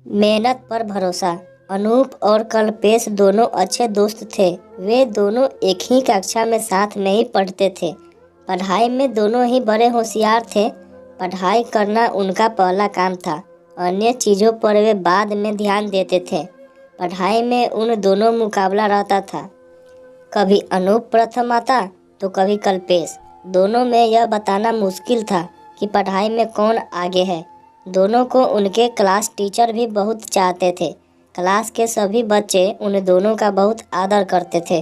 मेहनत पर भरोसा। अनूप और कल्पेश दोनों अच्छे दोस्त थे। वे दोनों एक ही कक्षा में साथ में ही पढ़ते थे। पढ़ाई में दोनों ही बड़े होशियार थे। पढ़ाई करना उनका पहला काम था। अन्य चीज़ों पर वे बाद में ध्यान देते थे। पढ़ाई में उन दोनों मुकाबला रहता था। कभी अनूप प्रथम आता तो कभी कल्पेश। दोनों में यह बताना मुश्किल था कि पढ़ाई में कौन आगे है। दोनों को उनके क्लास टीचर भी बहुत चाहते थे। क्लास के सभी बच्चे उन दोनों का बहुत आदर करते थे,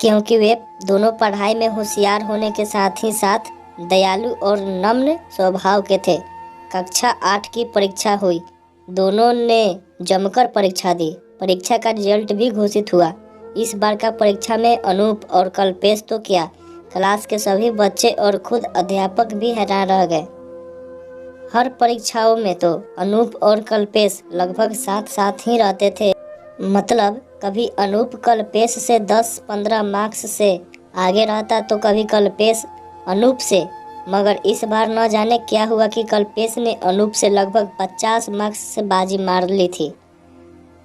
क्योंकि वे दोनों पढ़ाई में होशियार होने के साथ ही साथ दयालु और नम्र स्वभाव के थे। कक्षा 8 की परीक्षा हुई। दोनों ने जमकर परीक्षा दी। परीक्षा का रिजल्ट भी घोषित हुआ। इस बार का परीक्षा में अनूप और कल्पेश तो क्या, क्लास के सभी बच्चे और खुद अध्यापक भी हैरान रह गए। हर परीक्षाओं में तो अनूप और कल्पेश लगभग साथ साथ ही रहते थे। मतलब कभी अनूप कल्पेश से 10-15 मार्क्स से आगे रहता तो कभी कल्पेश अनूप से। मगर इस बार न जाने क्या हुआ कि कल्पेश ने अनूप से लगभग 50 मार्क्स से बाजी मार ली थी।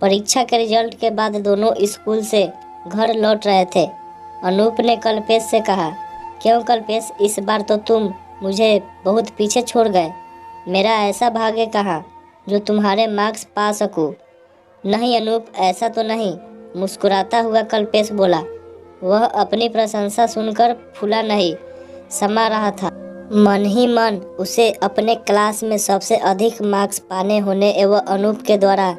परीक्षा के रिजल्ट के बाद दोनों स्कूल से घर लौट रहे थे। अनूप ने कल्पेश से कहा, क्यों कल्पेश, इस बार तो तुम मुझे बहुत पीछे छोड़ गए। मेरा ऐसा भाग्य कहाँ जो तुम्हारे मार्क्स पा सकूं। नहीं अनूप, ऐसा तो नहीं, मुस्कुराता हुआ कल्पेश बोला। वह अपनी प्रशंसा सुनकर फूला नहीं समा रहा था। मन ही मन उसे अपने क्लास में सबसे अधिक मार्क्स पाने होने एवं अनूप के द्वारा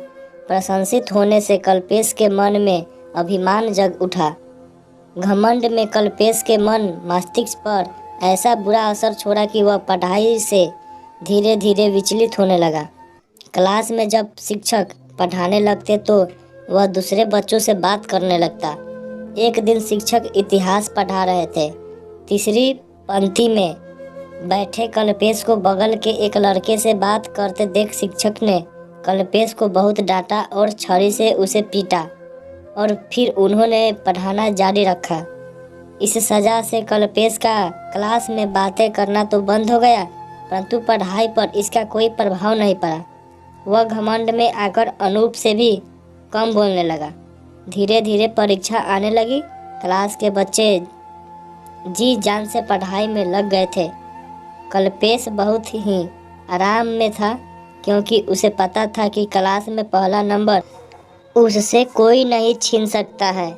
प्रशंसित होने से कल्पेश के मन में अभिमान जग उठा। घमंड में कल्पेश के मन मस्तिष्क पर ऐसा बुरा असर छोड़ा कि वह पढ़ाई से धीरे धीरे विचलित होने लगा। क्लास में जब शिक्षक पढ़ाने लगते तो वह दूसरे बच्चों से बात करने लगता। एक दिन शिक्षक इतिहास पढ़ा रहे थे। तीसरी पंक्ति में बैठे कल्पेश को बगल के एक लड़के से बात करते देख शिक्षक ने कल्पेश को बहुत डांटा और छड़ी से उसे पीटा और फिर उन्होंने पढ़ाना जारी रखा। इस सजा से कल्पेश का क्लास में बातें करना तो बंद हो गया, परंतु पढ़ाई पर इसका कोई प्रभाव नहीं पड़ा। वह घमंड में आकर अनूप से भी कम बोलने लगा। धीरे धीरे परीक्षा आने लगी। क्लास के बच्चे जी जान से पढ़ाई में लग गए थे। कल्पेश बहुत ही आराम में था, क्योंकि उसे पता था कि क्लास में पहला नंबर उससे कोई नहीं छीन सकता है।